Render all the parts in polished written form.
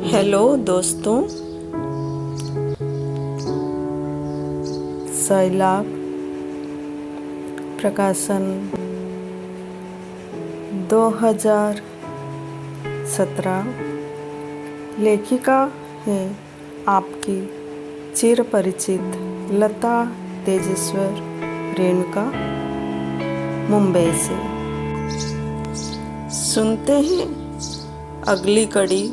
Hello दोस्तों, सैलाब प्रकाशन 2017। लेखिका है आपकी चिरपरिचित लता तेजेश्वर रेणुका, मुंबई से। सुनते हैं अगली कड़ी।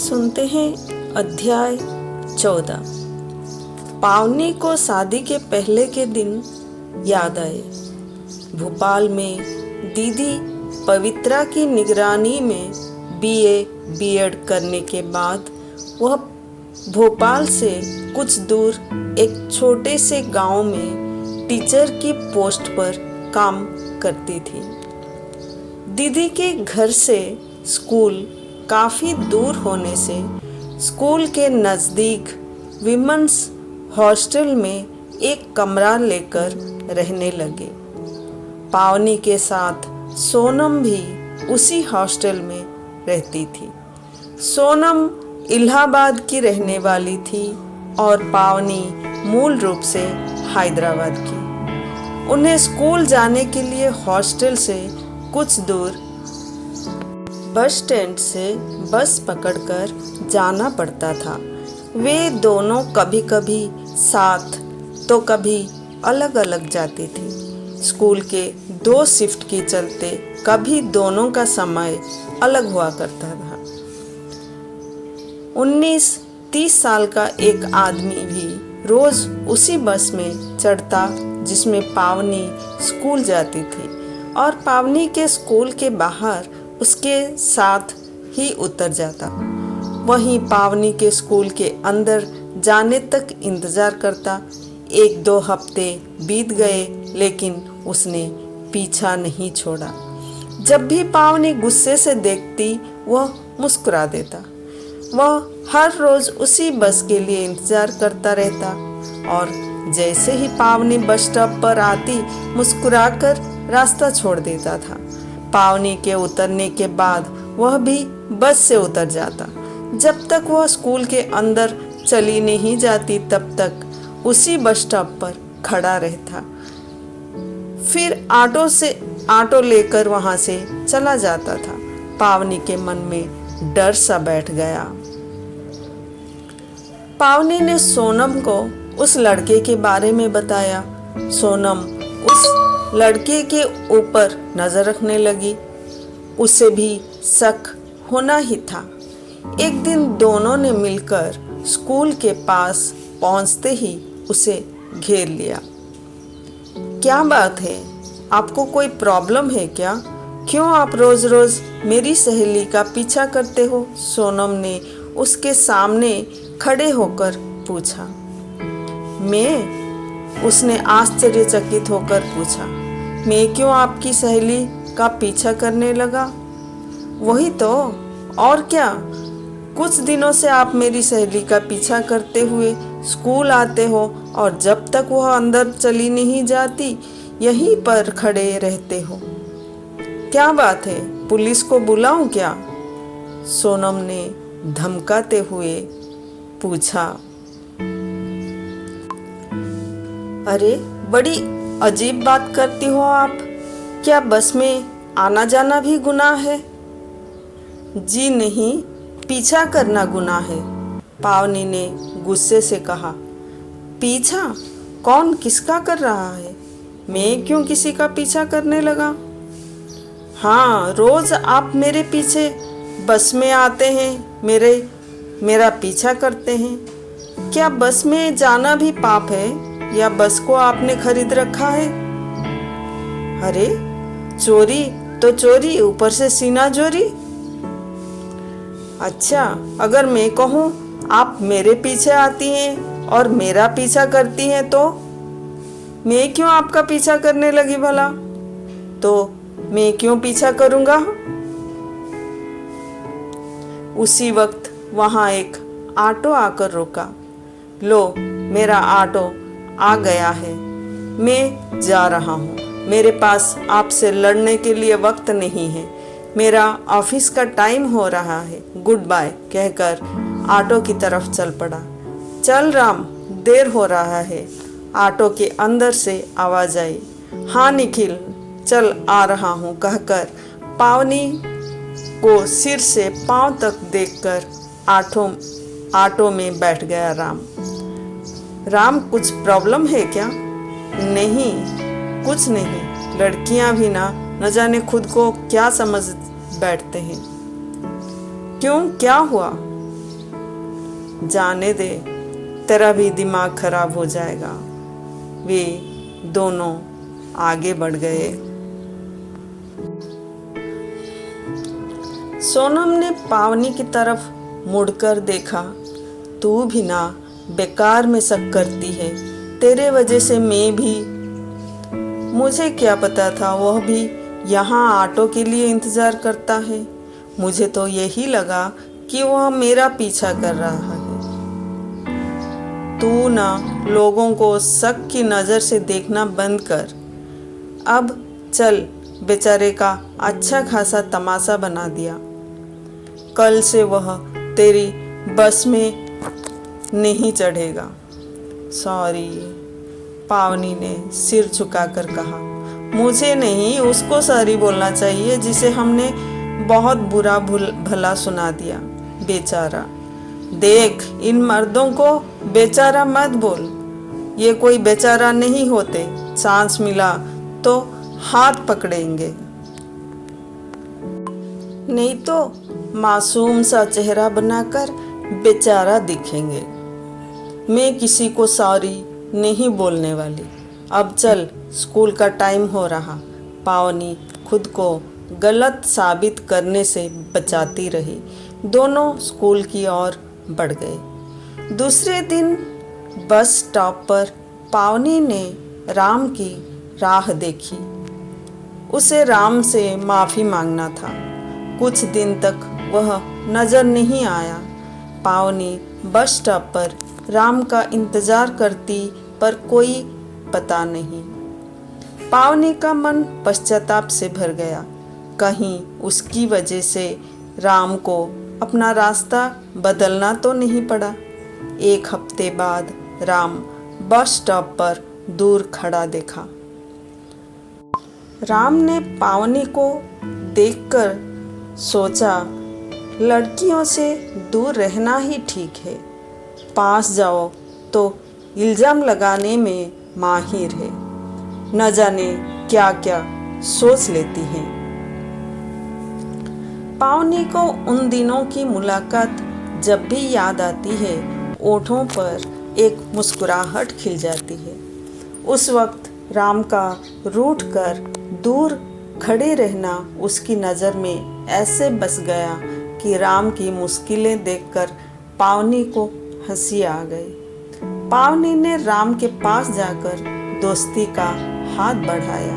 सुनते हैं अध्याय 14। पावनी को शादी के पहले के दिन याद आए। भोपाल में दीदी पवित्रा की निगरानी में बीए बीएड करने के बाद वह भोपाल से कुछ दूर एक छोटे से गांव में टीचर की पोस्ट पर काम करती थी। दीदी के घर से स्कूल काफ़ी दूर होने से स्कूल के नज़दीक विमेंस हॉस्टल में एक कमरा लेकर रहने लगे। पावनी के साथ सोनम भी उसी हॉस्टल में रहती थी। सोनम इलाहाबाद की रहने वाली थी और पावनी मूल रूप से हैदराबाद की। उन्हें स्कूल जाने के लिए हॉस्टल से कुछ दूर बस स्टैंड से बस पकड़कर जाना पड़ता था। वे दोनों कभी कभी साथ तो कभी अलग अलग जाती थी। स्कूल के 2 शिफ्ट के चलते कभी दोनों का समय अलग हुआ करता था। 19-30 साल का एक आदमी भी रोज उसी बस में चढ़ता जिसमें पावनी स्कूल जाती थी और पावनी के स्कूल के बाहर उसके साथ ही उतर जाता। वहीं पावनी के स्कूल के अंदर जाने तक इंतज़ार करता। 1-2 हफ्ते बीत गए लेकिन उसने पीछा नहीं छोड़ा। जब भी पावनी गुस्से से देखती वह मुस्कुरा देता। वह हर रोज़ उसी बस के लिए इंतज़ार करता रहता और जैसे ही पावनी बस स्टॉप पर आती मुस्कुराकर रास्ता छोड़ देता था। पावनी के उतरने के बाद वह भी बस से उतर जाता। जब तक वह स्कूल के अंदर चली नहीं जाती तब तक उसी बस स्टॉप पर खड़ा रहता। फिर ऑटो लेकर वहां से चला जाता था। पावनी के मन में डर सा बैठ गया। पावनी ने सोनम को उस लड़के के बारे में बताया। सोनम उस लड़के के ऊपर नजर रखने लगी। उसे भी शक होना ही था। एक दिन दोनों ने मिलकर स्कूल के पास पहुंचते ही उसे घेर लिया। क्या बात है, आपको कोई प्रॉब्लम है क्या? क्यों आप रोज रोज मेरी सहेली का पीछा करते हो? सोनम ने उसके सामने खड़े होकर पूछा। मैं? उसने आश्चर्यचकित होकर पूछा। मैं क्यों आपकी सहेली का पीछा करने लगा? वही तो, और क्या। कुछ दिनों से आप मेरी सहेली का पीछा करते हुए स्कूल आते हो और जब तक वह अंदर चली नहीं जाती यहीं पर खड़े रहते हो। क्या बात है, पुलिस को बुलाऊं क्या? सोनम ने धमकाते हुए पूछा। अरे, बड़ी अजीब बात करती हो आप। क्या बस में आना जाना भी गुनाह है? जी नहीं, पीछा करना गुनाह है, पावनी ने गुस्से से कहा। पीछा? कौन किसका कर रहा है? मैं क्यों किसी का पीछा करने लगा? हाँ, रोज आप मेरे पीछे बस में आते हैं, मेरा पीछा करते हैं। क्या बस में जाना भी पाप है या बस को आपने खरीद रखा है? अरे, चोरी तो चोरी, ऊपर से सीना चोरी। अच्छा, अगर मैं कहूँ आप मेरे पीछे आती हैं और मेरा पीछा करती हैं तो मैं क्यों आपका पीछा करने लगी भला? तो मैं क्यों पीछा करूँगा? उसी वक्त वहाँ एक ऑटो आकर रुका। लो, मेरा ऑटो आ गया है, मैं जा रहा हूँ। मेरे पास आपसे लड़ने के लिए वक्त नहीं है। मेरा ऑफिस का टाइम हो रहा है, गुड बाय कहकर ऑटो की तरफ चल पड़ा। चल राम, देर हो रहा है। ऑटो के अंदर से आवाज आई। हाँ निखिल, चल आ रहा हूँ कहकर पावनी को सिर से पांव तक देखकर ऑटो में बैठ गया राम। राम, कुछ प्रॉब्लम है क्या? नहीं, कुछ नहीं। लड़कियां भी न जाने खुद को क्या समझ बैठते हैं। क्यों, क्या हुआ? जाने दे, तेरा भी दिमाग खराब हो जाएगा। वे दोनों आगे बढ़ गए। सोनम ने पावनी की तरफ मुड़कर देखा। तू भी ना बेकार में शक करती है, तेरे वजह से मैं भी। मुझे क्या पता था वह भी यहाँ ऑटो के लिए इंतजार करता है। मुझे तो यही लगा कि वह मेरा पीछा कर रहा है। तू ना लोगों को शक की नज़र से देखना बंद कर। अब चल, बेचारे का अच्छा खासा तमाशा बना दिया। कल से वह तेरी बस में नहीं चढ़ेगा। सॉरी, पावनी ने सिर झुकाकर कहा। मुझे नहीं, उसको सॉरी बोलना चाहिए जिसे हमने बहुत बुरा भला सुना दिया। बेचारा। देख, इन मर्दों को बेचारा मत बोल। ये कोई बेचारा नहीं होते, चांस मिला तो हाथ पकड़ेंगे, नहीं तो मासूम सा चेहरा बनाकर बेचारा दिखेंगे। मैं किसी को सॉरी नहीं बोलने वाली। अब चल, स्कूल का टाइम हो रहा। पावनी खुद को गलत साबित करने से बचाती रही। दोनों स्कूल की ओर बढ़ गए। दूसरे दिन बस स्टॉप पर पावनी ने राम की राह देखी। उसे राम से माफ़ी मांगना था। कुछ दिन तक वह नज़र नहीं आया। पावनी बस स्टॉप पर राम का इंतज़ार करती, पर कोई पता नहीं। पावनी का मन पश्चाताप से भर गया। कहीं उसकी वजह से राम को अपना रास्ता बदलना तो नहीं पड़ा। एक हफ्ते बाद राम बस स्टॉप पर दूर खड़ा देखा। राम ने पावनी को देखकर सोचा, लड़कियों से दूर रहना ही ठीक है। पास जाओ तो इल्ज़ाम लगाने में माहिर है, न जाने क्या क्या सोच लेती हैं। पावनी को उन दिनों की मुलाकात जब भी याद आती है, ओठों पर एक मुस्कुराहट खिल जाती है। उस वक्त राम का रूठ कर दूर खड़े रहना उसकी नज़र में ऐसे बस गया कि राम की मुश्किलें देखकर पावनी को हंसी आ गई। पावनी ने राम के पास जाकर दोस्ती का हाथ बढ़ाया।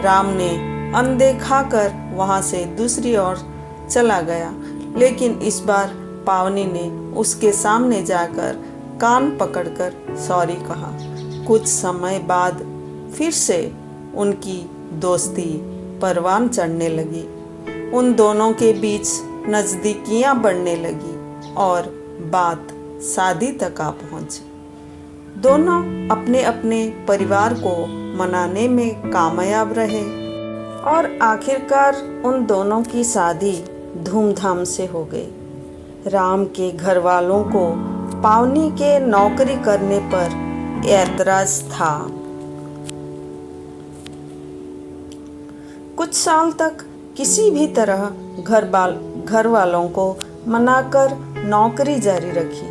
राम ने अनदेखा कर वहाँ से दूसरी ओर चला गया, लेकिन इस बार पावनी ने उसके सामने जाकर कान पकड़कर सॉरी कहा। कुछ समय बाद फिर से उनकी दोस्ती परवान चढ़ने लगी। उन दोनों के बीच नज़दीकियाँ बढ़ने लगी और बात शादी तक आ पहुँची। दोनों अपने अपने परिवार को मनाने में कामयाब रहे और आखिरकार उन दोनों की शादी धूमधाम से हो गई। राम के घर वालों को पावनी के नौकरी करने पर ऐतराज था। कुछ साल तक किसी भी तरह घर वालों को मनाकर नौकरी जारी रखी,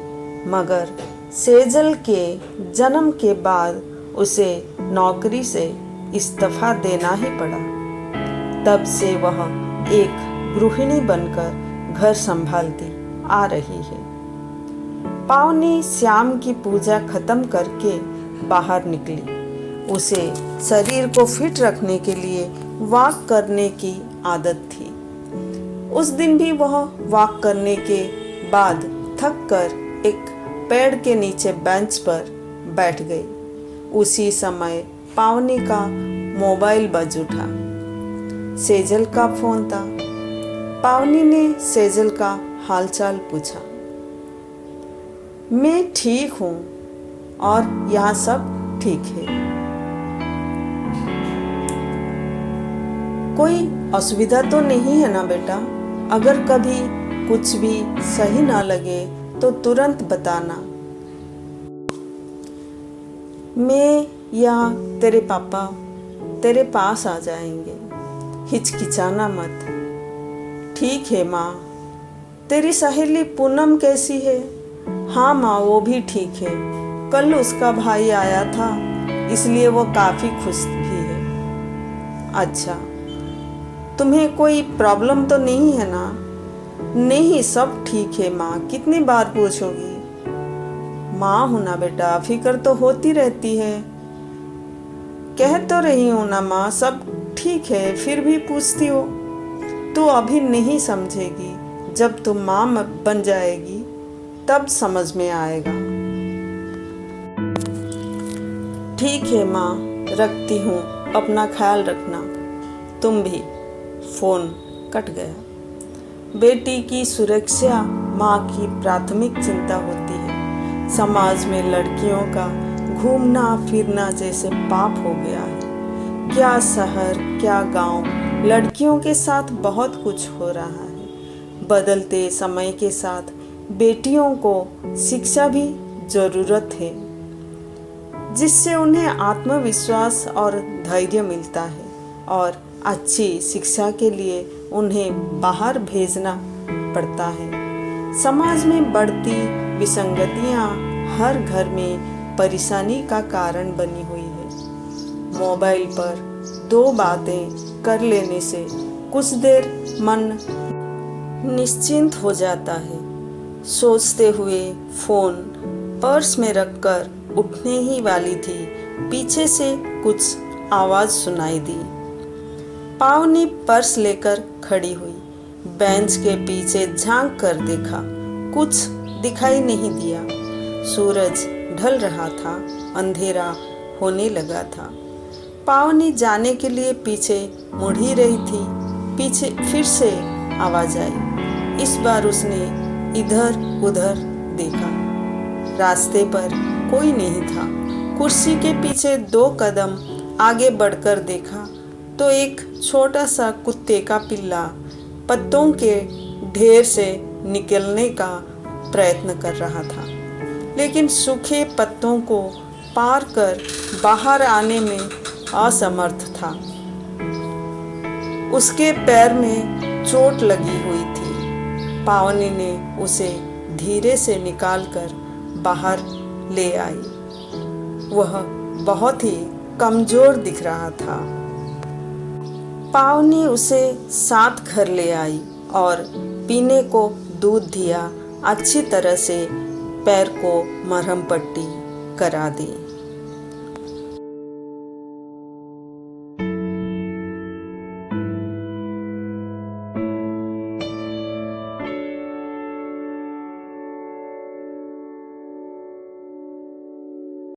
मगर सेजल के जन्म के बाद उसे नौकरी से इस्तीफा देना ही पड़ा। तब से वह एक गृहिणी बनकर घर संभालती आ रही है। पावनी श्याम की पूजा खत्म करके बाहर निकली। उसे शरीर को फिट रखने के लिए वॉक करने की आदत थी। उस दिन भी वह वॉक करने के बाद थक कर एक पेड़ के नीचे बेंच पर बैठ गई। उसी समय पावनी का मोबाइल बज उठा। सेजल का फोन था। पावनी ने सेजल का हालचाल पूछा। मैं ठीक हूँ और यहाँ सब ठीक है। कोई असुविधा तो नहीं है ना बेटा? अगर कभी कुछ भी सही ना लगे तो तुरंत बताना। मैं या तेरे पापा तेरे पास आ जाएंगे, हिचकिचाना मत। ठीक है माँ। तेरी सहेली पूनम कैसी है? हाँ माँ, वो भी ठीक है। कल उसका भाई आया था, इसलिए वो काफ़ी खुश भी है। अच्छा, तुम्हें कोई प्रॉब्लम तो नहीं है ना? नहीं, सब ठीक है माँ, कितनी बार पूछोगी? माँ हूँ ना बेटा, फिक्र तो होती रहती है। कह तो रही हूँ ना माँ, सब ठीक है, फिर भी पूछती हो। तू अभी नहीं समझेगी, जब तुम माँ बन जाएगी तब समझ में आएगा। ठीक है माँ, रखती हूँ, अपना ख्याल रखना। तुम भी। फोन कट गया। बेटी की सुरक्षा माँ की प्राथमिक चिंता होती है। समाज में लड़कियों का घूमना फिरना जैसे पाप हो गया है। क्या शहर क्या गांव, लड़कियों के साथ बहुत कुछ हो रहा है। बदलते समय के साथ बेटियों को शिक्षा भी जरूरत है, जिससे उन्हें आत्मविश्वास और धैर्य मिलता है। और अच्छी शिक्षा के लिए उन्हें बाहर भेजना पड़ता है। समाज में बढ़ती विसंगतियां हर घर में परेशानी का कारण बनी हुई है। मोबाइल पर दो बातें कर लेने से कुछ देर मन निश्चिंत हो जाता है। सोचते हुए फोन पर्स में रखकर उठने ही वाली थी, पीछे से कुछ आवाज सुनाई दी। पावनी पर्स लेकर खड़ी हुई, बेंच के पीछे झांक कर देखा, कुछ दिखाई नहीं दिया। सूरज ढल रहा था, अंधेरा होने लगा था। पावनी जाने के लिए पीछे मुड़ ही रही थी, पीछे फिर से आवाज आई। इस बार उसने इधर उधर देखा, रास्ते पर कोई नहीं था। कुर्सी के पीछे 2 कदम आगे बढ़कर देखा तो एक छोटा सा कुत्ते का पिल्ला पत्तों के ढेर से निकलने का प्रयत्न कर रहा था, लेकिन सूखे पत्तों को पार कर बाहर आने में असमर्थ था। उसके पैर में चोट लगी हुई थी। पावनी ने उसे धीरे से निकालकर बाहर ले आई। वह बहुत ही कमजोर दिख रहा था। पावनी उसे साथ घर ले आई और पीने को दूध दिया। अच्छी तरह से पैर को मरहम पट्टी करा दी।